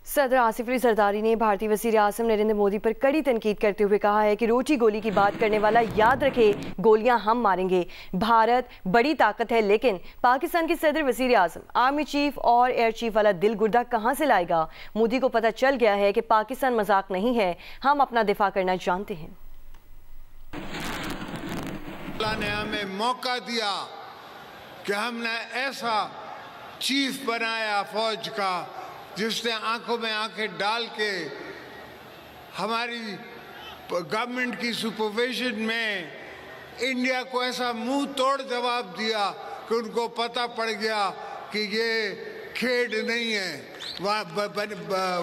صدر آصف علی زرداری نے بھارتی وزیر اعظم نریندر مودی پر کڑی تنقید کرتے ہوئے کہا ہے کہ روٹی گولی کی بات کرنے والا یاد رکھے گولیاں ہم ماریں گے۔ بھارت بڑی طاقت ہے لیکن پاکستان کے صدر وزیر اعظم آرمی چیف اور ایئر چیف والا دل گردہ کہاں سے لائے گا؟ مودی کو پتہ چل گیا ہے کہ پاکستان مذاق نہیں ہے، ہم اپنا دفاع کرنا جانتے ہیں۔ اللہ نے ہمیں موقع دیا کہ ہم نے ایسا چیف بنایا فوج کا جس نے آنکھوں میں آنکھیں ڈال کے ہماری گورنمنٹ کی سپرویژن میں انڈیا کو ایسا منہ توڑ جواب دیا کہ ان کو پتہ پڑ گیا کہ یہ کھیڈ نہیں ہے،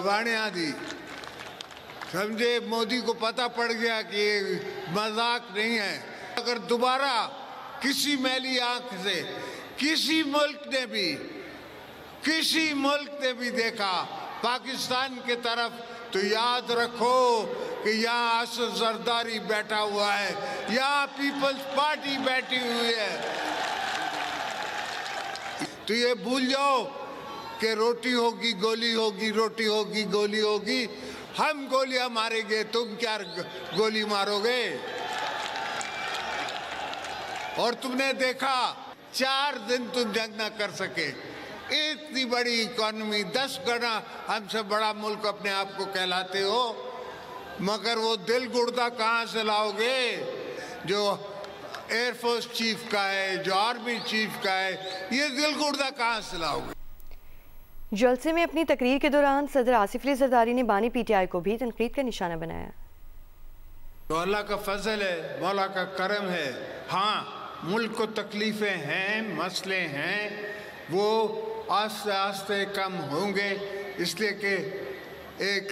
وانیاں دی سمجھے۔ مودی کو پتہ پڑ گیا کہ یہ مذاق نہیں ہے۔ اگر دوبارہ کسی میلی آنکھ سے کسی ملک نے بھی دیکھا پاکستان کی طرف تو یاد رکھو کہ یہاں آصف زرداری بیٹھا ہوا ہے، یہاں پیپلز پارٹی بیٹھی ہوئی ہے۔ تو یہ بھول جاؤ کہ روٹی ہوگی گولی ہوگی، روٹی ہوگی گولی ہوگی، ہم گولیاں ماریں گے، تم کیا گولی مارو گے؟ اور تم نے دیکھا 4 دن تم جنگ نہ کر سکے، اتنی بڑی اکانومی، 10 گنا ہم سے بڑا ملک اپنے آپ کو کہلاتے ہو، مگر وہ دل گردہ کہاں سے لاؤ گے جو ایئر فورس چیف کا ہے، جو آرمی چیف کا ہے؟ یہ دل گردہ کہاں سے لاؤ گے؟ جلسے میں اپنی تقریر کے دوران صدر آصف علی زرداری نے بانی پی ٹی آئی کو بھی تنقید کا نشانہ بنایا۔ تو اللہ کا فضل ہے، مولا کا کرم ہے۔ ہاں، ملک کو تکلیفیں ہیں، مسئلے ہیں، وہ آہستہ آہستہ کم ہوں گے، اس لیے کہ ایک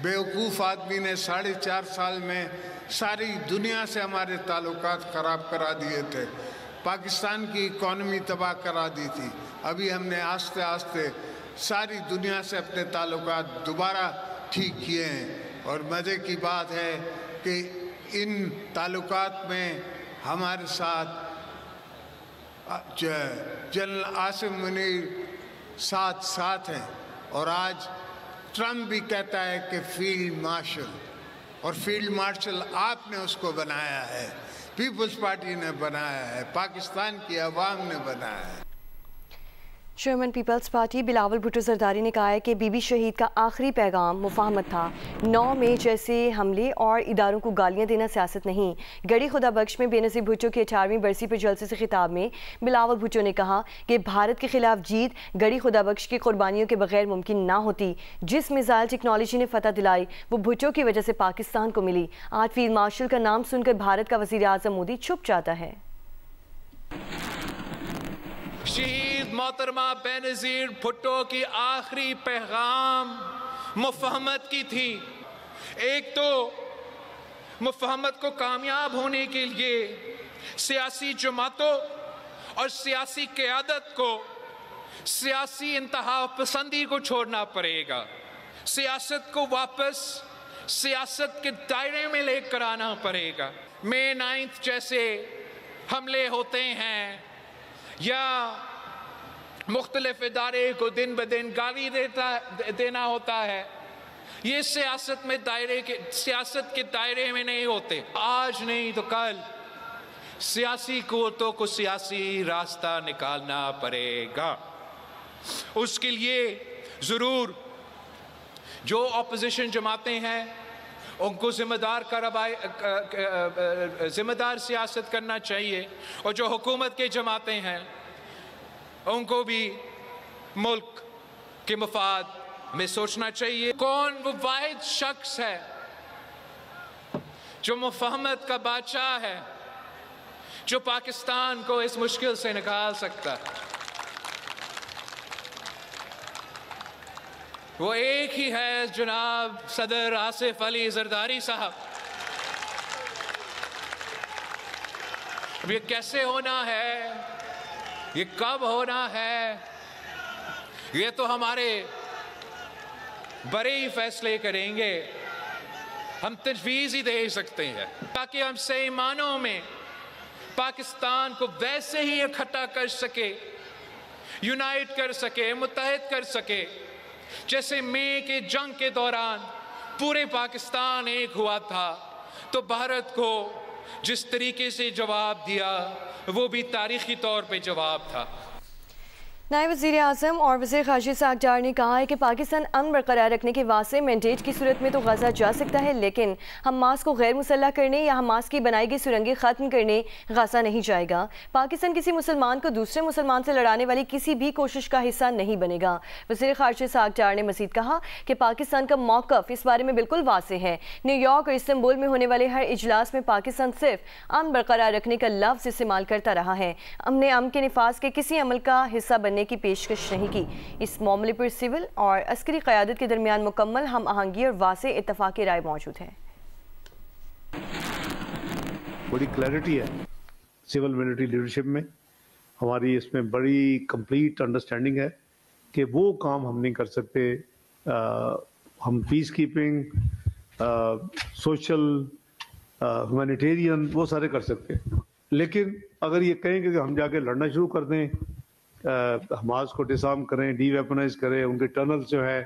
بیوقوف آدمی نے 4.5 سال میں ساری دنیا سے ہمارے تعلقات خراب کرا دیے تھے، پاکستان کی اکانومی تباہ کرا دی تھی۔ ابھی ہم نے آہستہ آہستہ ساری دنیا سے اپنے تعلقات دوبارہ ٹھیک کیے ہیں، اور مزے کی بات ہے کہ ان تعلقات میں ہمارے ساتھ جنرل عاصم منیر ساتھ ہیں، اور آج ٹرمپ بھی کہتا ہے کہ فیلڈ مارشل، اور فیلڈ مارشل آپ نے اس کو بنایا ہے، پیپلز پارٹی نے بنایا ہے، پاکستان کی عوام نے بنایا ہے۔ چیئرمین پیپلز پارٹی بلاول بھٹو زرداری نے کہا ہے کہ بی بی شہید کا آخری پیغام مفاہمت تھا، 9 مئی جیسے حملے اور اداروں کو گالیاں دینا سیاست نہیں۔ گڑھی خدا بخش میں بے نظیر بھٹو کی 18ویں برسی پر جلسے سے خطاب میں بلاول بھٹو نے کہا کہ بھارت کے خلاف جیت گڑھی خدا بخش کی قربانیوں کے بغیر ممکن نہ ہوتی۔ جس میزائل ٹیکنالوجی نے فتح دلائی وہ بھٹو کی وجہ سے پاکستان کو ملی۔ آج فیلڈ مارشل کا نام سن کر بھارت کا وزیر اعظم مودی چھپ جاتا ہے۔ شہید محترمہ بے نظیر بھٹو کی آخری پیغام مفاہمت کی تھی۔ ایک تو مفاہمت کو کامیاب ہونے کے لیے سیاسی جماعتوں اور سیاسی قیادت کو سیاسی انتہا پسندی کو چھوڑنا پڑے گا، سیاست کو واپس سیاست کے دائرے میں لے کر آنا پڑے گا۔ مئی 9 جیسے حملے ہوتے ہیں یا مختلف ادارے کو دن بدن گالی دینا ہوتا ہے، یہ سیاست کے دائرے میں نہیں ہوتے۔ آج نہیں تو کل سیاسی قوتوں کو سیاسی راستہ نکالنا پڑے گا۔ اس کے لیے ضرور جو اپوزیشن جماعتیں ہیں ان کو ذمہ دار سیاست کرنا چاہیے، اور جو حکومت کے جماعتیں ہیں ان کو بھی ملک کے مفاد میں سوچنا چاہیے۔ کون وہ واحد شخص ہے جو مفاہمت کا بادشاہ ہے، جو پاکستان کو اس مشکل سے نکال سکتا ہے؟ وہ ایک ہی ہے، جناب صدر آصف علی زرداری صاحب۔ اب یہ کیسے ہونا ہے، یہ کب ہونا ہے، یہ تو ہمارے بڑے ہی فیصلے کریں گے، ہم تجویز ہی دے سکتے ہیں تاکہ ہم صحیح معنوں میں پاکستان کو ویسے ہی اکٹھا کر سکے، یونائٹ کر سکے، متحد کر سکے जैसे मई के जंग के दौरान पूरे पाकिस्तान एक हुआ था, तो भारत को जिस तरीके से जवाब दिया वो भी तारीखी तौर पे जवाब था। नायब वज़ीर आज़म और वज़ीर ख़ारजा इस्हाक़ डार ने कहा है कि पाकिस्तान अमन बरकरार रखने के वास्ते मैंडेट की सूरत में तो गज़ा जा सकता है, लेकिन हमास को गैर मुसल्लह करने या हमास की बनाई गई सुरंगें ख़त्म करने गज़ा नहीं जाएगा। पाकिस्तान किसी मुसलमान को दूसरे मुसलमान से लड़ाने वाली किसी भी कोशिश का हिस्सा नहीं बनेगा। वज़ीर ख़ारजा इस्हाक़ डार ने मज़ीद कहा कि पाकिस्तान का मौक़िफ़ इस बारे में बिल्कुल वाज़ेह है। न्यूयॉर्क और इस्तांबुल में होने वाले हर इजलास में पाकिस्तान सिर्फ अमन बरकरार रखने का लफ्ज़ इस्तेमाल करता रहा है। हमने अमन के निफाज के किसी अमल का हिस्सा बनने की पेशकश नहीं की। इस मामले पर सिविल और अस्करी क़यादत के दरमियान मुकम्मल हम आहंगी और वाज़ेह इत्तफ़ाक़ी राय मौजूद है। बड़ी क्लैरिटी है सिविल मिलिट्री लीडरशिप में, हमारी इसमें बड़ी कंप्लीट अंडरस्टैंडिंग है कि वो काम हम नहीं कर सकते। हम पीस कीपिंग, सोशल, ह्यूमैनिटेरियन वो सारे कर सकते हैं, लेकिन अगर ये कहेंगे कि हम जाके लड़ना शुरू कर दें, हमास को डिसआर्म करें, डी वेपनाइज करें, उनके टनल्स जो है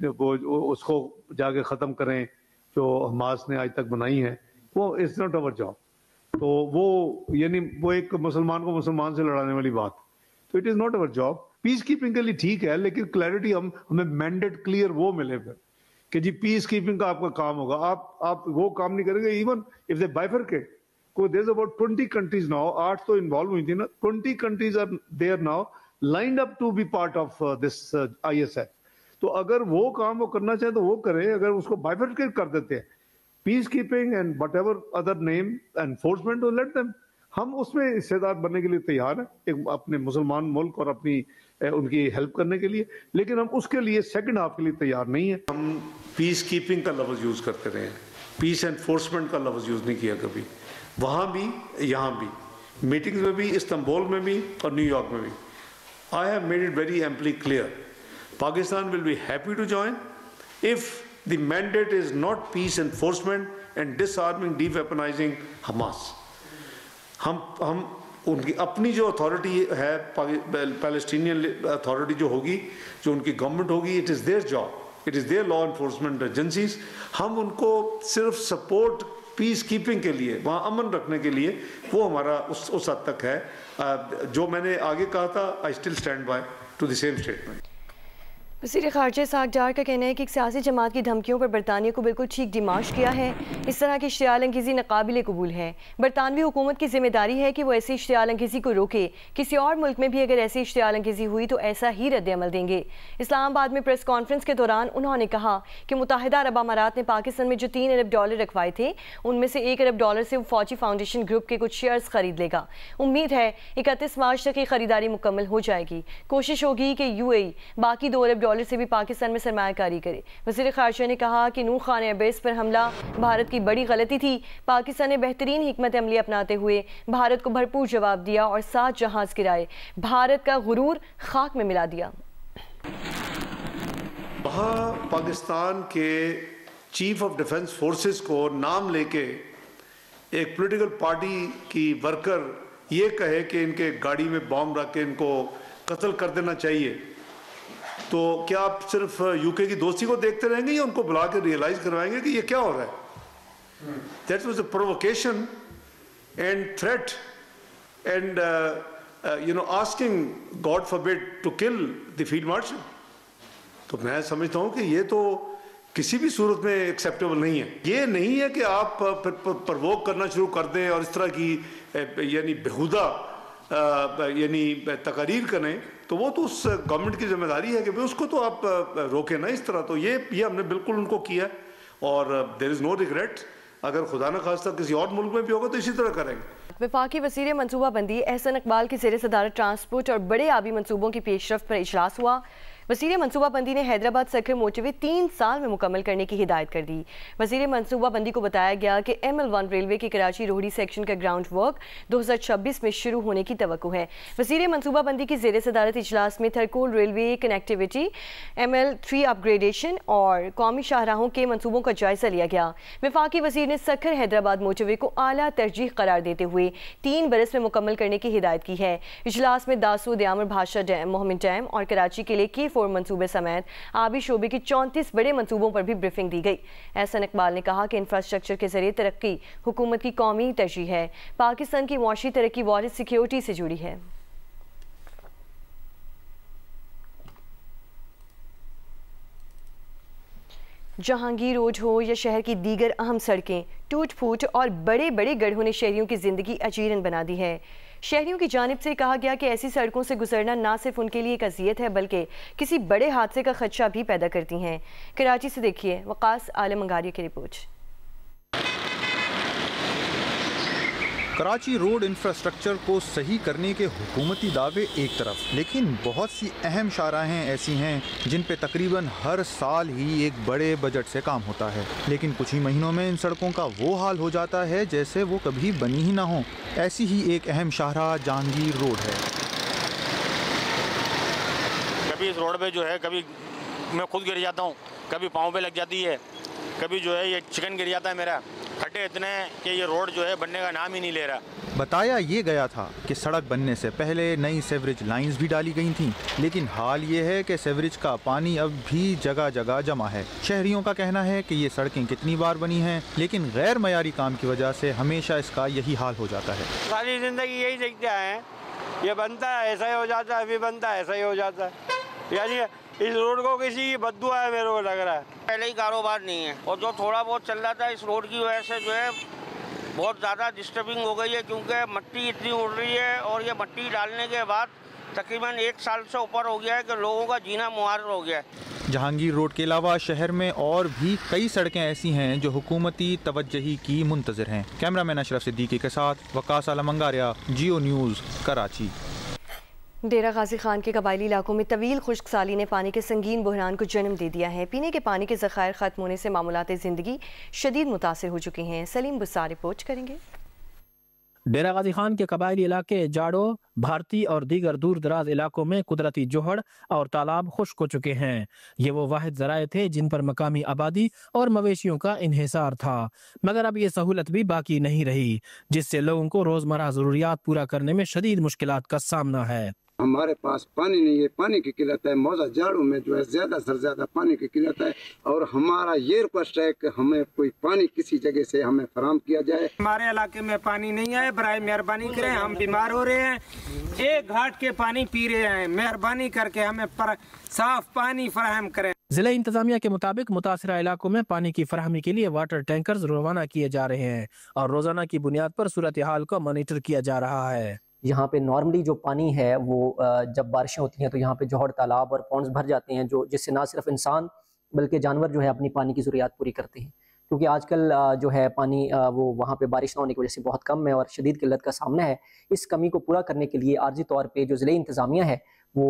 वो उसको जाके ख़त्म करें जो हमास ने आज तक बनाई हैं, वो इट्स नॉट अवर जॉब। तो वो यानी वो एक मुसलमान को मुसलमान से लड़ाने वाली बात, तो it is not our job. Peace keeping के लिए ठीक है, लेकिन क्लैरिटी हमें मैंडेट क्लियर वो मिले फिर कि जी पीस कीपिंग का आपका काम होगा। आप वो काम नहीं करेंगे। Even if they bifurcate, there's about 20 countries now, 8 तो इन्वॉल्व हुई थी ना, 20 countries are there now lined up to be part of this ISF। तो अगर वो काम वो करना चाहे तो वो करे, अगर उसको बाइफरकेट कर देते हैं peace keeping and whatever other name enforcement, तो let them, हम उसमें हिस्सेदार बनने के लिए तैयार हैं, एक अपने मुसलमान मुल्क और अपनी उनकी हेल्प करने के लिए, लेकिन हम उसके लिए सेकंड हाफ के लिए तैयार नहीं है। हम पीस कीपिंग का लफ्ज़ यूज़ करते रहे हैं, पीस एनफोर्समेंट का लफ्ज़ यूज़ नहीं किया कभी, वहाँ भी यहाँ भी, मीटिंग्स में भी, इस्तांबुल में भी और न्यूयॉर्क में भी। I have made it very amply clear, Pakistan will be happy to join if the mandate is not peace enforcement and disarming, deweaponising Hamas. हम उनकी अपनी जो अथॉरिटी है, पैलेस्टीनियन अथॉरिटी जो होगी, जो उनकी गवर्नमेंट होगी, it is their job, it is their law enforcement agencies. हम उनको सिर्फ सपोर्ट पीस कीपिंग के लिए, वहाँ अमन रखने के लिए, वो हमारा उस हद तक है। जो मैंने आगे कहा था, I still stand by two the same statement. वज़ीर ख़ारजा इस्हाक़ डार का कहना है कि एक सियासी जमात की धमकियों पर बरतानिया को बिल्कुल ठीक डिमाश किया है। इस तरह की इश्तियाल अंगेज़ी नाकाबिल कबूल है। बरतानवी हुकूमत की ज़िम्मेदारी है कि वो ऐसी इश्तियाल अंगेज़ी को रोके। किसी और मुल्क में भी अगर ऐसी इश्तियाल अंगेज़ी हुई तो ऐसा ही रद्द अमल देंगे। इस्लामाबाद में प्रेस कॉन्फ्रेंस के दौरान उन्होंने कहा कि मुत्तहिदा अरब अमारात ने पाकिस्तान में जो $3 अरब रखवाए थे, उनमें से $1 अरब से वो फ़ौजी फाउंडेशन ग्रुप के कुछ शेयर्स खरीद लेगा। उम्मीद है 31 मार्च तक ये खरीदारी मुकम्मल हो जाएगी। कोशिश होगी कि UAE बाकी $2 अरब से भी पाकिस्तान में सरमायाकारी करे। वज़ीर ख़ारजा ने कहा कि नूह खान एयरबेस पर हमला भारत की बड़ी गलती थी। पाकिस्तान ने बेहतरीन हिकमत अमली अपनाते हुए भारत को भरपूर जवाब दिया और 7 जहाज गिराए, भारत का गुरूर खाक में मिला दिया। वहाँ पाकिस्तान के चीफ ऑफ डिफेंस फोर्सेस को नाम लेके एक पॉलिटिकल पार्टी की वर्कर ये कहे कि इनके गाड़ी में बॉम्ब रख के इनको कत्ल कर देना चाहिए, तो क्या आप सिर्फ यूके की दोस्ती को देखते रहेंगे या उनको बुला के रियलाइज करवाएंगे कि ये क्या हो रहा है? That was a provocation and threat and asking God forbid to kill the field marshal. तो मैं समझता हूँ कि ये तो किसी भी सूरत में एक्सेप्टेबल नहीं है। ये नहीं है कि आप प्रवोक करना शुरू कर दें और इस तरह की यानी बेहुदा यानी तकरीर करें, तो वो तो उस गवर्नमेंट की जिम्मेदारी है कि भाई उसको तो आप रोके ना इस तरह। तो ये हमने बिल्कुल उनको किया और देयर इज़ नो रिग्रेट। अगर खुदा न खास्ता किसी और मुल्क में भी होगा तो इसी तरह करेंगे। वफाकी वज़ीर मनसूबा बंदी एहसन इकबाल की ज़ेर सदारत ट्रांसपोर्ट और बड़े आबी मनसूबों की पेशरफ्त पर इजलास हुआ। वज़ीर मनसूबा बंदी ने हैदराबाद सर्किल मोटरवे 3 साल में मुकम्मल करने की हिदायत कर दी। वज़ीर मनसूबा बंदी को बताया गया कि ML1 रेलवे के कराची रोहड़ी सेक्शन का ग्राउंड वर्क 2026 में शुरू होने की तवक्को है। वज़ीर मनसूबा बंदी की ज़ेर सदारत इजलास में Thar coal railway connectivity, ML3 upgradation और कौमी शाहराहों के मनसूबों का जायजा लिया गया। वफाकी वज़ीर ने सखर हैदराबाद मोटरवे को आला तरजीह करार देते हुए 3 बरस में मुकम्मल करने की हिदायत की है। इजलास में दासू, दयामर भाषा डैम, मोहम्मद डैम और कराची के लिए 4 मंसूबे समेत आबी शोबे की 34 बड़े मंसूबों पर भी ब्रीफिंग दी गई। एहसन इकबाल ने कहा कि इंफ्रास्ट्रक्चर के जरिए तरक्की हुकूमत की कौमी तरजीह है। पाकिस्तान की मुआशी तरक्की वाटर सिक्योरिटी से जुड़ी है। जहांगीर रोड हो या शहर की दीगर अहम सड़कें, टूट फूट और बड़े बड़े गड्ढों ने शहरियों की ज़िंदगी अजीरन बना दी है। शहरियों की जानिब से कहा गया कि ऐसी सड़कों से गुजरना ना सिर्फ उनके लिए एक अज़ियत है बल्कि किसी बड़े हादसे का खदशा भी पैदा करती हैं। कराची से देखिए वकास आलम अंगारिया की रिपोर्ट। कराची रोड इंफ्रास्ट्रक्चर को सही करने के हुकूमती दावे एक तरफ, लेकिन बहुत सी अहम शाहराहें ऐसी हैं जिन पे तकरीबन हर साल ही एक बड़े बजट से काम होता है, लेकिन कुछ ही महीनों में इन सड़कों का वो हाल हो जाता है जैसे वो कभी बनी ही ना हो। ऐसी ही एक अहम शाहराह जहांगीर रोड है। कभी इस रोड पे जो है, कभी मैं खुद गिर जाता हूँ, कभी पाँव पे लग जाती है, कभी जो है ये चिकन गिर जाता है मेरा। खड्डे इतने हैं कि ये रोड जो है बनने का नाम ही नहीं ले रहा। बताया ये गया था कि सड़क बनने से पहले नई सीवरेज लाइंस भी डाली गई थीं, लेकिन हाल ये है कि सीवरेज का पानी अब भी जगह जगह जमा है। शहरियों का कहना है कि ये सड़कें कितनी बार बनी हैं, लेकिन गैर मयारी काम की वजह से हमेशा इसका यही हाल हो जाता है। सारी जिंदगी यही देखते आए हैं, ये बनता है ऐसा ही हो जाता है, अभी बनता है ऐसा ही हो जाता है। यानी इस रोड को किसी की बद्दुआ है, मेरे को लग रहा है। पहले ही कारोबार नहीं है और जो थोड़ा बहुत चल रहा था इस रोड की वजह से जो है बहुत ज़्यादा डिस्टर्बिंग हो गई है, क्योंकि मिट्टी इतनी उड़ रही है और ये मिट्टी डालने के बाद तकरीबन 1 साल से ऊपर हो गया है कि लोगों का जीना मुहार हो गया है। जहांगीर रोड के अलावा शहर में और भी कई सड़कें ऐसी हैं जो हुकूमती तवज्जही की मुंतज़िर हैं। कैमरामैन अशरफ सिद्दीकी के साथ वकास आलम अंगारिया, जियो न्यूज़, कराची। डेरा गाजी खान के कबायली इलाकों में तवील खुश्क साली ने पानी के संगीन बहरान को जन्म दे दिया है। पीने के पानी के ज़खायर ख़त्म होने से मामूलात ज़िंदगी शदीद मुतासिर हो चुकी हैं। सलीम बुस्सार रिपोर्ट करेंगे। डेरा गाजी खान के कबायली इलाके जाड़ो, भारती और दीगर दूर दराज इलाकों में कुदरती जोहड़ और तालाब खुश्क हो चुके हैं। ये वो वाहिद ज़राए थे जिन पर मकामी आबादी और मवेशियों का इन्हिसार था, मगर अब ये सहूलत भी बाकी नहीं रही, जिससे लोगों को रोज़मर्रा ज़रूरियात पूरा करने में शदीद मुश्किलात का सामना है। हमारे पास पानी नहीं है, पानी की किल्लत है। मौजा जाड़ों में जो है ज़्यादा से ज़्यादा पानी की किल्लत है और हमारा ये रिक्वेस्ट है कि हमें कोई पानी किसी जगह से हमें फराहम किया जाए। हमारे इलाके में पानी नहीं है, बराए मेहरबानी करें, हम बीमार हो रहे हैं, एक घाट के पानी पी रहे हैं, मेहरबानी करके हमें साफ पानी फराहम करें। जिला इंतजामिया के मुताबिक मुतासिरा इलाकों में पानी की फराहमी के लिए वाटर टैंकर्स रवाना किए जा रहे हैं और रोजाना की बुनियाद पर सूरत हाल को मॉनिटर किया जा रहा है। यहाँ पे नॉर्मली जो पानी है वो जब बारिशें होती हैं तो यहाँ पे जोहड़, तालाब और पॉन्ड्स भर जाते हैं, जो जिससे ना सिर्फ इंसान बल्कि जानवर जो है अपनी पानी की ज़रूरियात पूरी करते हैं, क्योंकि आजकल जो है पानी वो वहाँ पे बारिश ना होने की वजह से बहुत कम है और शदीद किल्लत का सामना है। इस कमी को पूरा करने के लिए आर्जी तौर पे जो ज़िले इंतज़ामिया है वो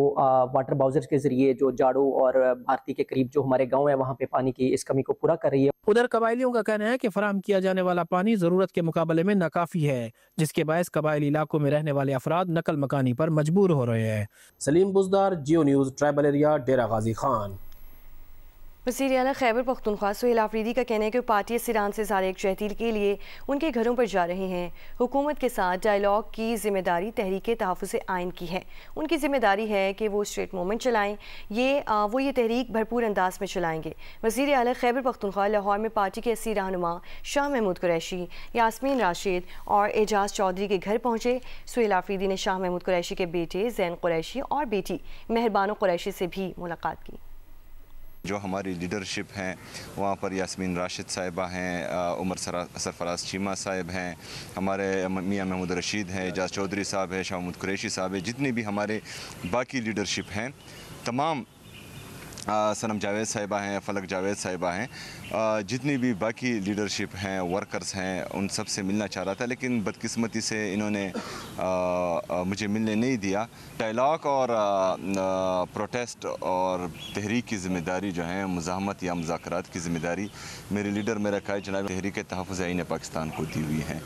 वाटर बाउज़र्स के ज़रिए जो जाड़ो और भारती के करीब जो हमारे गाँव है वहाँ पे पानी की इस कमी को पूरा कर रही है। उधर कबायलियों का कहना है कि फराहम किया जाने वाला पानी ज़रूरत के मुकाबले में नाकाफ़ी है, जिसके बायस कबायली इलाकों में रहने वाले अफराद नकल मकानी पर मजबूर हो रहे हैं। सलीम बुज़दार, जियो न्यूज़, ट्राइबल एरिया, डेरा गाजी खान। वज़ीर आला खैबर पख्तूनख्वा सुहेल आफरीदी का कहना है कि पार्टी सिरान से ज़ार यकजहती के लिए उनके घरों पर जा रहे हैं। हुकूमत के साथ डायलॉग की जिम्मेदारी तहरीक तहफ़्फ़ुज़ आइन की है। उनकी जिम्मेदारी है कि वो स्ट्रेट मूवमेंट चलाएँ, वो ये तहरीक भरपूर अंदाज में चलाएँगे। वज़ीर आला खैबर पख्तूनख्वा लाहौर में पार्टी के 80 रहनुमा शाह महमूद कुरैशी, यास्मीन राशिद और एजाज चौधरी के घर पहुँचे। सुहेल आफरीदी ने शाह महमूद कुरैशी के बेटे ज़ैन कुरैशी और बेटी मेहरबानो कुरैशी से भी मुलाकात की। जो हमारी लीडरशिप हैं वहाँ पर यास्मीन राशिद साहिबा हैं, उमर सरफराज चीमा साहिब हैं, हमारे मियाँ महमूद रशीद हैं, एजाज चौधरी साहब है, शाह महमूद कुरैशी साहब है, जितनी भी हमारे बाकी लीडरशिप हैं, तमाम सनम जावेद साहिबा हैं, फलक जावेद साहिबा हैं, जितनी भी बाकी लीडरशिप हैं, वर्कर्स हैं, उन सब से मिलना चाह रहा था, लेकिन बदकिस्मती से इन्होंने मुझे मिलने नहीं दिया। डायलॉग और प्रोटेस्ट और तहरीक की ज़िम्मेदारी जो है, मुज़ाहमत या मुज़ाकरात की ज़िम्मेदारी मेरे लीडर मेरा कायद जनाब तहरीक तहफ़्फ़ुज़ आइन पाकिस्तान को दी हुई है।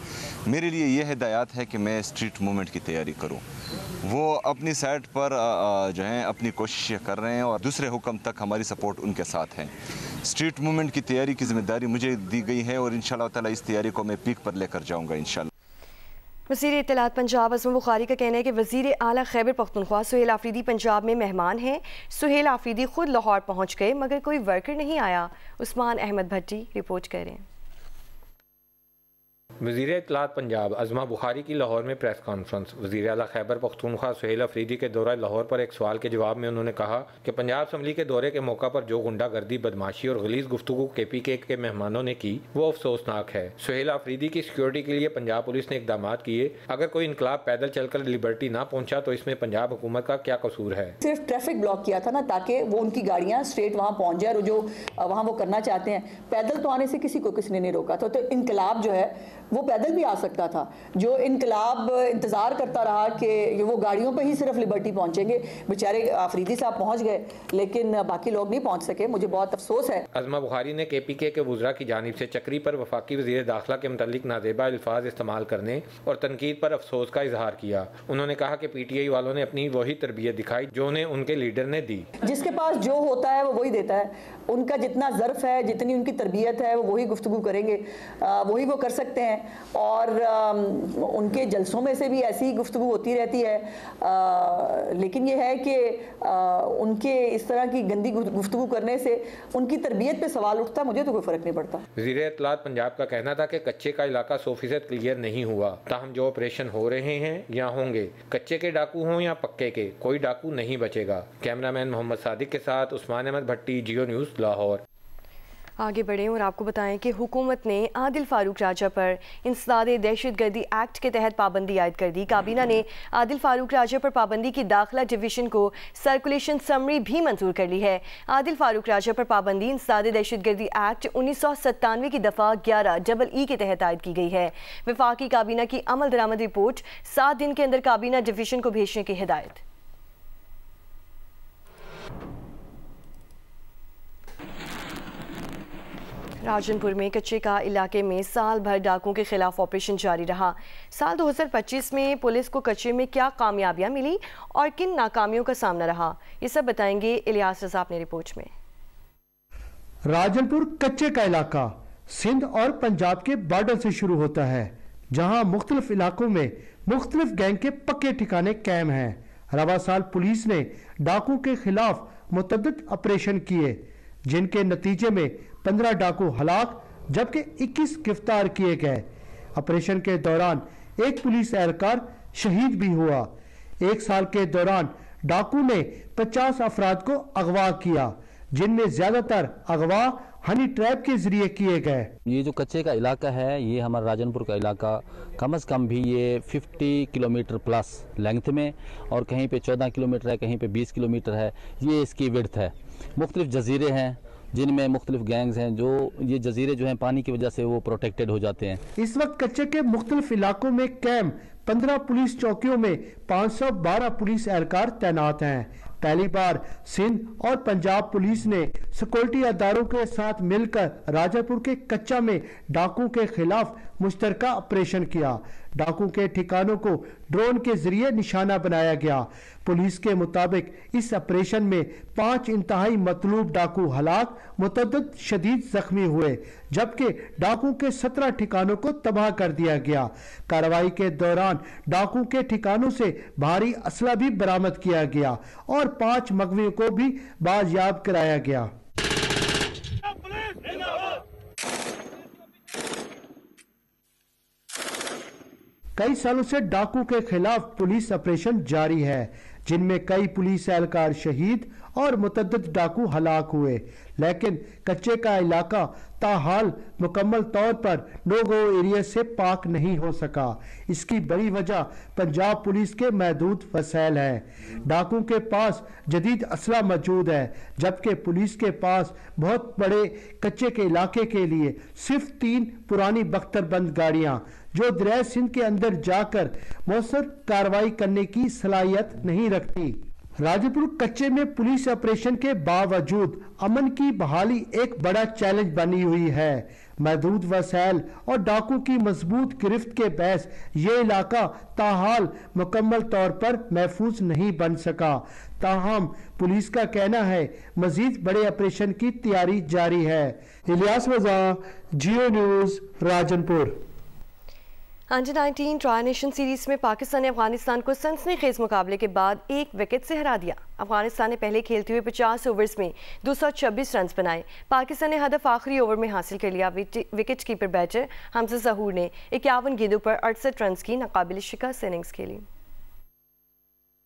मेरे लिए ये हिदायत है कि मैं स्ट्रीट मूवमेंट की तैयारी करूँ। वो अपनी साइड पर जो है अपनी कोशिशें कर रहे हैं और दूसरे हुक्म तक हमारी सपोर्ट उनके साथ है। स्ट्रीट मूवमेंट की तैयारी की जिम्मेदारी मुझे दी गई है और इंशाल्लाह ताला इस तैयारी को मैं पीक पर लेकर जाऊंगा इंशाल्लाह। وزیر اطلاعات پنجاب عزم بخاری کا کہنا ہے کہ وزیر اعلیٰ خیبر پختونخوا سہیل آفریدی پنجاب میں مہمان ہیں. سہیل آفریدی خود لاہور پہنچ گئے مگر کوئی ورکر نہیں آیا. عثمان احمد بھٹی رپورٹ کر رہے ہیں. وزیر اطلاعات پنجاب عظمہ بخاری کی لاہور میں پریس کانفرنس. وزیر اعلیٰ خیبر پختونخوا سہیل آفریدی کے دورہ لاہور پر ایک سوال کے جواب میں انہوں نے کہا کہ پنجاب اسمبلی کے دورے کے موقع پر جو غنڈہ گردی، بدماشی اور غلیظ گفتگو KPK کے مہمانوں نے کی وہ افسوسناک ہے. سہیل آفریدی کی سیکیورٹی کے لیے پنجاب پولیس نے اقدامات کیے. اگر کوئی انقلاب پیدل چل کر لبرٹی نہ پہنچا تو اس میں پنجاب حکومت کا کیا قصور ہے؟ صرف ٹریفک بلاک کیا تھا نا تاکہ وہ ان کی گاڑیاں اسٹریٹ وہاں پہنچ جائے اور جو وہاں وہ کرنا چاہتے ہیں. پیدل تو آنے سے کسی کو کسی نے نہیں روکا تھا. تو انقلاب جو ہے وہ پیدل بھی آ سکتا تھا. جو انقلاب انتظار کرتا رہا کہ وہ گاڑیوں پہ ہی صرف لبرٹی پہنچیں گے، بیچارے آفریدی صاحب پہنچ گئے لیکن باقی لوگ نہیں پہنچ سکے. مجھے بہت افسوس ہے. عظمہ بخاری نے KPK کے وزراء کی جانب سے چکری پر وفاقی وزیر داخلہ کے متعلق نازیبا الفاظ استعمال کرنے اور تنقید پر افسوس کا اظہار کیا. انہوں نے کہا کہ PTI والوں نے اپنی وہی تربیت دکھائی جو انہیں ان کے لیڈر نے دی. جس کے پاس جو ہوتا ہے وہ وہی دیتا ہے. ان کا جتنا ظرف ہے، جتنی ان کی تربیت ہے، وہ وہی گفتگو کریں گے، وہی وہ کر سکتے ہیں. اور ان کے جلسوں میں سے بھی ایسی گفتگو ہوتی رہتی ہے. لیکن یہ ہے کہ ان کے اس طرح کی گندی گفتگو کرنے سے ان کی تربیت پہ سوال اٹھتا. مجھے تو کوئی فرق نہیں پڑتا. وزیر اطلاعات پنجاب کا کہنا تھا کہ کچے کا علاقہ 100% کلیئر نہیں ہوا. تاہم جو آپریشن ہو رہے ہیں یا ہوں گے، کچے کے ڈاکو ہوں یا پکے کے، کوئی ڈاکو نہیں بچے گا. کیمرہ مین محمد صادق کے ساتھ عثمان احمد بھٹی، جیو نیوز لاہور. آگے بڑھیں اور آپ کو بتائیں کہ حکومت نے عادل فاروق راجہ پر انسداد دہشت گردی ایکٹ کے تحت پابندی عائد کر دی. کابینہ نے عادل فاروق راجہ پر پابندی کی داخلہ ڈویژن کو سرکولیشن سمری بھی منظور کر لی ہے. عادل فاروق راجہ پر پابندی انسداد دہشت گردی ایکٹ 1997 کی دفعہ 11EE کے تحت عائد کی گئی ہے. وفاقی کابینہ کی عمل درآمد رپورٹ 7 دن کے اندر کابینہ ڈویژن کو بھیجنے کی ہدایت. راجن پور میں کچے کا علاقے میں سال بھر ڈاکوں کے خلاف آپریشن جاری رہا. سال 2025 میں پولیس کو کچے میں کیا کامیابیاں ملی اور کن ناکامیوں کا سامنا رہا، یہ سب بتائیں گے الیاس رضا اپنے رپورٹ میں. راجن پور کچے کا علاقہ سندھ اور پنجاب کے بارڈر سے شروع ہوتا ہے، جہاں مختلف علاقوں میں مختلف گینگ کے پکے ٹھکانے قائم ہیں. رواں سال پولیس نے ڈاکوں کے خلاف متعدد آپریشن کیے، جن کے نتیجے میں 15 ڈاکو ہلاک جبکہ 21 گرفتار کیے گئے. آپریشن کے دوران ایک پولیس اہلکار شہید بھی ہوا. ایک سال کے دوران ڈاکو نے 50 افراد کو اغوا کیا، جن میں زیادہ تر اغوا ہنی ٹریپ کے ذریعے کیے گئے. یہ جو کچے کا علاقہ ہے، یہ ہمارا راجن پور کا علاقہ کم از کم بھی یہ 50 کلومیٹر پلس لینگتھ میں، اور کہیں پہ 14 کلومیٹر ہے، کہیں پہ 20 کلومیٹر ہے. یہ اس کی وڈتھ ہے. مختلف جزیرے ہیں جن میں مختلف گینگز ہیں. جو یہ جزیرے جو ہیں پانی کی وجہ سے وہ پروٹیکٹڈ ہو جاتے ہیں. اس وقت کچے کے مختلف علاقوں میں قائم 15 پولیس چوکیوں میں 512 پولیس اہلکار تعینات ہیں. پہلی بار سندھ اور پنجاب پولیس نے سیکورٹی اداروں کے ساتھ مل کر راجہ پور کے کچا میں ڈاکوں کے خلاف مشترکہ آپریشن کیا. ڈاکوں کے ٹھکانوں کو ڈرون کے ذریعے نشانہ بنایا گیا. پولیس کے مطابق اس آپریشن میں 5 انتہائی مطلوب ڈاکو ہلاک، متعدد شدید زخمی ہوئے، جبکہ ڈاکوں کے 17 ٹھکانوں کو تباہ کر دیا گیا. کارروائی کے دوران ڈاکوں کے ٹھکانوں سے بھاری اسلحہ بھی برآمد کیا گیا اور 5 مغویوں کو بھی بازیاب کرایا گیا. کئی سالوں سے ڈاکو کے خلاف پولیس آپریشن جاری ہے، جن میں کئی پولیس اہلکار شہید اور متعدد ڈاکو ہلاک ہوئے. لیکن کچے کا علاقہ تاحال مکمل طور پر نو گو ایریا سے پاک نہیں ہو سکا. اس کی بڑی وجہ پنجاب پولیس کے محدود وسائل ہیں. ڈاکوں کے پاس جدید اسلحہ موجود ہے، جبکہ پولیس کے پاس بہت بڑے کچے کے علاقے کے لیے صرف 3 پرانی بختر بند گاڑیاں جو دریائے سندھ کے اندر جا کر مؤثر کارروائی کرنے کی صلاحیت نہیں رکھتی. راجہ پور کچے میں پولیس آپریشن کے باوجود امن کی بحالی ایک بڑا چیلنج بنی ہوئی ہے. محدود وسائل اور ڈاکوں کی مضبوط گرفت کے باعث یہ علاقہ تاحال مکمل طور پر محفوظ نہیں بن سکا. تاہم پولیس کا کہنا ہے مزید بڑے آپریشن کی تیاری جاری ہے. الیاس رضا، جیو نیوز، راجن پور. अंडर 19 ट्राई नेशन सीरीज में पाकिस्तान ने अफगानिस्तान को सनसनीखेज मुकाबले के बाद 1 विकेट से हरा दिया। अफगानिस्तान ने पहले खेलते हुए 50 ओवर्स में 226 रन बनाए। पाकिस्तान ने हदफ आखिरी ओवर में हासिल कर लिया। विकेट कीपर बैटर हमजा जहूर ने 51 गेंदों पर 68 रन की नाकाबिल शिकस्त इनिंग्स खेली।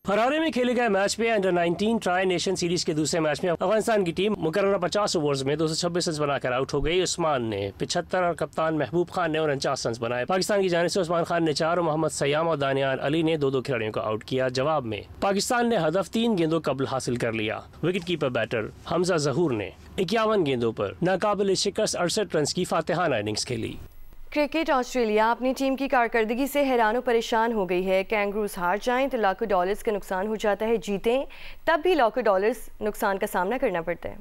हरारे में खेले गए मैच में अंडर 19 ट्राई नेशन सीरीज के दूसरे मैच में अफगानिस्तान की टीम मुकर्रर 50 ओवर्स में 226 रन बनाकर आउट हो गई। उस्मान ने 75 और कप्तान महबूब खान ने 49 रन बनाए। पाकिस्तान की जानिब से उस्मान खान ने 4 और मोहम्मद सयाम और दानियार अली ने 2-2 खिलाड़ियों को आउट किया। जवाब में पाकिस्तान ने हदफ 3 गेंदों कबल हासिल कर लिया। विकेट कीपर बैटर हमजा जहूर ने 51 गेंदों पर नाकाबिल शिकस्त 68 रन की फातिहाना इनिंग्स खेली। क्रिकेट ऑस्ट्रेलिया अपनी टीम की कारकर्दगी से हैरान परेशान हो गई है। कैंगरूज हार जाएं तो लाखों डॉलर्स का नुकसान हो जाता है, जीतें तब भी लाखों डॉलर्स नुकसान का सामना करना पड़ता है।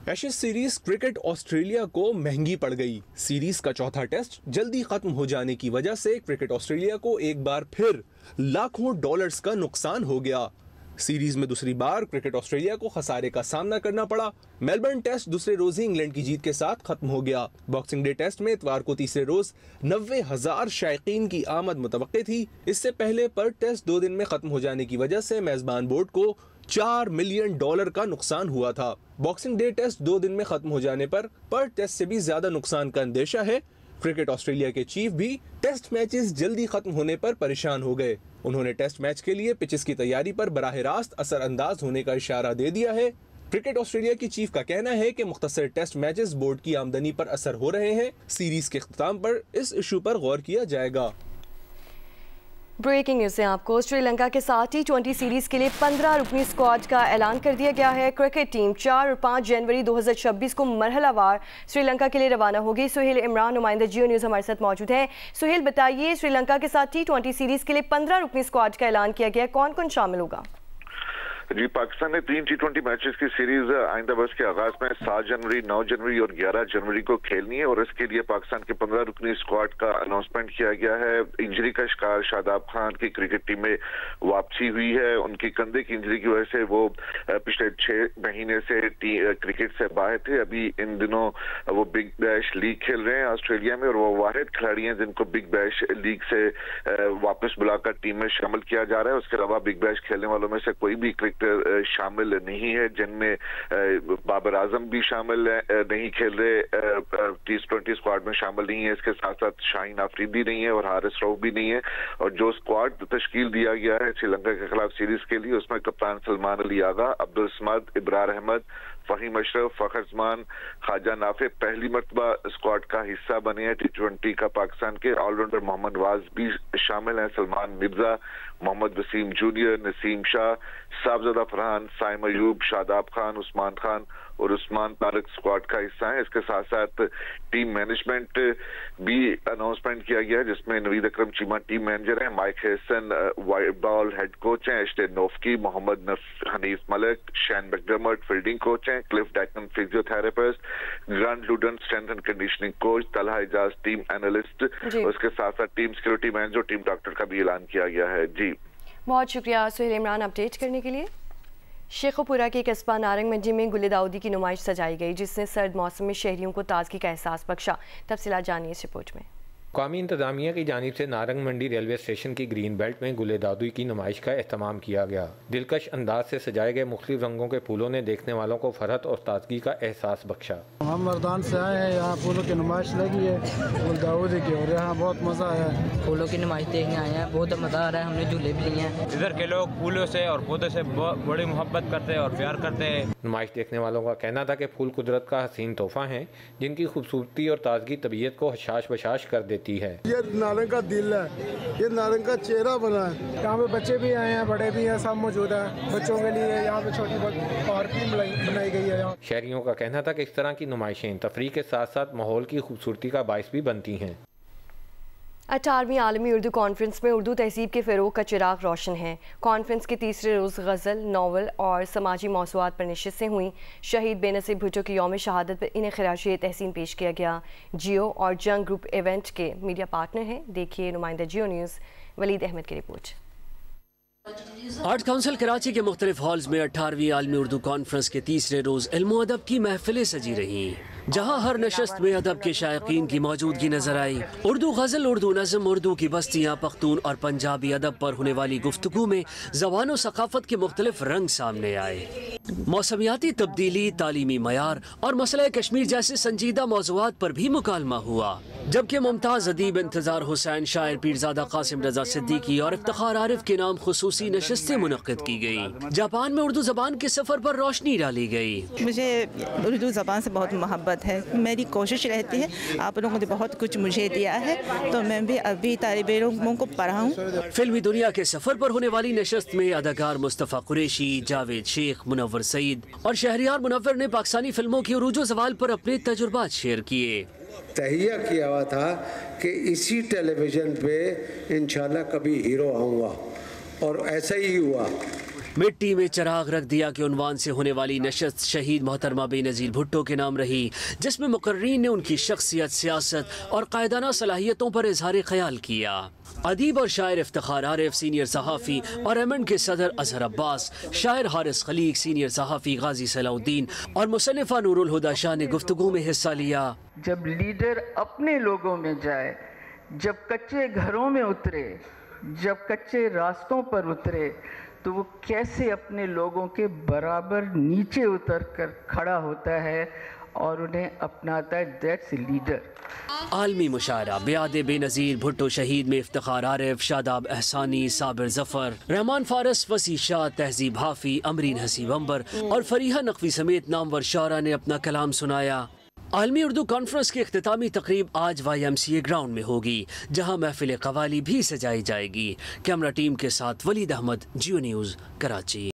एशेज सीरीज क्रिकेट ऑस्ट्रेलिया को महंगी पड़ गई। सीरीज का चौथा टेस्ट जल्दी खत्म हो जाने की वजह से क्रिकेट ऑस्ट्रेलिया को एक बार फिर लाखों डॉलर्स का नुकसान हो गया। सीरीज में दूसरी बार क्रिकेट ऑस्ट्रेलिया को खसारे का सामना करना पड़ा। मेलबर्न टेस्ट दूसरे रोज ही इंग्लैंड की जीत के साथ खत्म हो गया। बॉक्सिंग डे टेस्ट में इतवार को तीसरे रोज 90,000 शायकीन की आमद मुतवक्के थी। इससे पहले पर टेस्ट 2 दिन में खत्म हो जाने की वजह से मेजबान बोर्ड को $4 मिलियन का नुकसान हुआ था। बॉक्सिंग डे टेस्ट 2 दिन में खत्म हो जाने पर टेस्ट से भी ज्यादा नुकसान का अंदेशा है। क्रिकेट ऑस्ट्रेलिया के चीफ भी टेस्ट मैचेस जल्दी खत्म होने पर परेशान हो गए। उन्होंने टेस्ट मैच के लिए पिचेस की तैयारी पर बराह रास्त असरअंदाज होने का इशारा दे दिया है। क्रिकेट ऑस्ट्रेलिया की चीफ का कहना है कि मुख्तसर टेस्ट मैचेस बोर्ड की आमदनी पर असर हो रहे हैं। सीरीज के इख्तिताम पर इस इशू पर गौर किया जाएगा। ब्रेकिंग न्यूज़ से आपको श्रीलंका के साथ T20 सीरीज के लिए 15 रुकनी स्क्वाड का ऐलान कर दिया गया है। क्रिकेट टीम 4 और 5 जनवरी 2026 को मरहलावार श्रीलंका के लिए रवाना होगी। सुहेल इमरान नुमाइंदा जियो न्यूज़ हमारे साथ मौजूद है। सुहेल बताइए, श्रीलंका के साथ T20 सीरीज के लिए 15 रुकनी स्क्वाड का ऐलान किया गया है, कौन कौन शामिल होगा? जी, पाकिस्तान ने 3 T20 मैचेस की सीरीज आइंदा बरस के आगाज में 7 जनवरी, 9 जनवरी और 11 जनवरी को खेलनी है और इसके लिए पाकिस्तान के 15 रुकनी स्क्वाड का अनाउंसमेंट किया गया है। इंजरी का शिकार शादाब खान की क्रिकेट टीम में वापसी हुई है। उनकी कंधे की इंजरी की वजह से वो पिछले 6 महीने से क्रिकेट से बाहर थे। अभी इन दिनों वो बिग बैश लीग खेल रहे हैं ऑस्ट्रेलिया में और वो वाहिद खिलाड़ी हैं जिनको बिग बैश लीग से वापस बुलाकर टीम में शामिल किया जा रहा है। उसके अलावा बिग बैश खेलने वालों में से कोई भी शामिल नहीं है, जिनमें बाबर आजम भी शामिल नहीं खेल रहे, T20 स्क्वाड में शामिल नहीं है। इसके साथ साथ शाहीन आफरीदी नहीं है और हारिस रऊफ भी नहीं है। और जो स्क्वाड तश्कील दिया गया है श्रीलंका के खिलाफ सीरीज के लिए, उसमें कप्तान सलमान अली आगा, अब्दुल समद, इब्रार अहमद, फहीम अशरफ, फखर जमान, ख्वाजा नाफे पहली मरतबा स्क्वाड का हिस्सा बने हैं। T20 का पाकिस्तान के ऑलराउंडर मोहम्मद वाज भी शामिल हैं। सलमान मिर्जा, मोहम्मद वसीम जूनियर, नसीम शाह, साहबजादा फरहान, साइम अयूब, शादाब खान, उस्मान खान और उस्मान तारिक स्क्वाड का हिस्सा है। इसके साथ साथ टीम मैनेजमेंट भी अनाउंसमेंट किया गया है, जिसमें नवीद अकरम चीमा टीम मैनेजर हैं, Mike Hesson white ball head coach हैं, एस्टे नोफकी, Mohammad Hanif Malik, Shane McDermott fielding coach हैं, Cliff Deacon physiotherapist, Grant Ludden strength and conditioning coach, Talha Ijaz team analyst. उसके साथ साथ team security manager, team doctor का भी ऐलान किया गया है। जी, बहुत शुक्रिया सुहेल इमरान अपडेट करने के लिए। शेखोपुरा के कस्बा नारंग मंडी में गुल दाऊदी की नुमाइश सजाई गई, जिसने सर्द मौसम में शहरियों को ताजगी का एहसास बख्शा। तफसीलात जानिए इस रिपोर्ट में। कौमी इंतजामिया की जानिब से नारंग मंडी रेलवे स्टेशन की ग्रीन बेल्ट में गुल दाऊदी की नुमाइश का एहतमाम किया गया। दिलकश अंदाज से सजाए गए मुख्तलिफ रंगों के फूलों ने देखने वालों को फरहत और ताजगी का एहसास बख्शा। हम मर्दान से आए हैं, यहाँ फूलों की नुमाइश लगी है गुल दाऊदी की और यहाँ बहुत मज़ा आया है। फूलों की नुमाइश देखने आए हैं, बहुत मज़ा आ रहा है। हमने झूले भी लिए हैं। इधर के लोग फूलों से और पौधों से बड़ी मोहब्बत करते हैं और प्यार करते हैं। नुमाइश देखने वालों का कहना था कि फूल कुदरत का हसीन तोहफा है, जिनकी खूबसूरती और ताजगी तबीयत को हशाश बशाश कर देती है। नारंग का दिल है, ये नारंग का चेहरा बना है। यहाँ पे बच्चे भी आए हैं, बड़े भी हैं, सब मौजूद है। बच्चों के लिए यहाँ पे छोटी पार्क भी बनाई गई है। यहाँ शहरियों का कहना था कि इस तरह की नुमाइशें तफरीह के साथ साथ माहौल की खूबसूरती का बाइस भी बनती हैं। 18वीं आलमी उर्दू कॉन्फ्रेंस में उर्दू तहजीब के फ़रोग़ का चिराग रोशन है। कॉन्फ्रेंस के तीसरे रोज़ गज़ल, नावल और समाजी मौज़ूआत पर नशिस्तें हुई। शहीद बेनज़ीर भुट्टो की यौम शहादत पर इन्हें खिराज तहसीन पेश किया गया। जियो और जंग ग्रुप इवेंट के मीडिया पार्टनर हैं। देखिए नुमाइंदा जियो न्यूज़ वलीद अहमद की रिपोर्ट। आर्ट काउंसिल कराची के मुख्तलिफ हॉल्स में 18वीं आलमी उर्दू कॉन्फ्रेंस के तीसरे रोज़ इल्म अदब की महफिलें सजी रहीं। जहां हर नशस्त में अदब के शायकीन की मौजूदगी नजर आई। उर्दू गज़ल, उर्दू नज़म, उर्दू की बस्तियाँ, पख्तून और पंजाबी अदब पर होने वाली गुफ्तगू में ज़बान और सकाफत के मुख्तलिफ रंग सामने आए। मौसमियाती तब्दीली, तालीमी मयार और मसला कश्मीर जैसे संजीदा मौज़ूआत पर भी मुकालमा हुआ, जबकि मुमताज़ अदीब इंतज़ार हुसैन, शायर पीरज़ादा कासिम रज़ा सिद्दीकी और इफ्तिखार आरिफ के नाम खुसूसी नशस्तें मुनक़्क़िद की गई। जापान में उर्दू ज़बान के सफ़र पर रोशनी डाली गई। मुझे उर्दू ज़बान से बहुत मोहब्बत है। मेरी कोशिश रहती है, आप लोगों ने बहुत कुछ मुझे दिया है तो मैं भी अभी तालिब इल्मों को पढ़ाऊँ। फिल्मी दुनिया के सफ़र पर होने वाली नशस्त में अदाकार मुस्तफ़ा कुरैशी, जावेद शेख, मुनव्वर सईद और शहरियार मुनव्वर ने पाकिस्तानी फिल्मों की उरूज ज़वाल पर अपने तजुर्बात शेयर किए। तहिया किया हुआ था कि इसी टेलीविज़न पे इंशाल्लाह कभी हीरो आऊँगा, और ऐसा ही हुआ। मिट्टी में चिराग रख दिया के उन्वान से होने वाली नशस्त शहीद मोहतरमा बेनज़ीर भुट्टो के नाम रही, जिसमें मुकर्रीन ने उनकी शख्सियत, सियासत और कायदाना सलाहियतों पर इजहार ख्याल किया। अदीब और शायर इफ्तिखार आरिफ, सीनियर सहाफ़ी और एमएन के सदर अजहर अब्बास, शायर हारिस खलीक, सीनियर सहाफ़ी गाजी सलाउद्दीन और मुसन्निफ़ा नूरुल हुदा शाह ने गुफ्तगू में हिस्सा लिया। जब लीडर अपने लोगों में जाए, जब कच्चे घरों में उतरे, जब कच्चे रास्तों पर उतरे, तो वो कैसे अपने लोगों के बराबर नीचे उतर कर खड़ा होता है और उन्हें अपनाता है। That's leader. आलमी मुशायरा बेयादे बेनज़ीर भुट्टो शहीद में इफ्तिखार आरिफ, शादाब एहसानी, साबिर जफर, रहमान फारस, वसी शाह, तहजीब हाफी, अमरीन हसीब अंबर और फरीहा नकवी समेत नामवर शारा ने अपना कलाम सुनाया। आलमी उर्दू कॉन्फ्रेंस की इख्तितामी तकरीब आज YMCA ग्राउंड में होगी, जहां महफिल कवाली भी सजाई जाएगी। कैमरा टीम के साथ वलीद अहमद, जियो न्यूज़, कराची।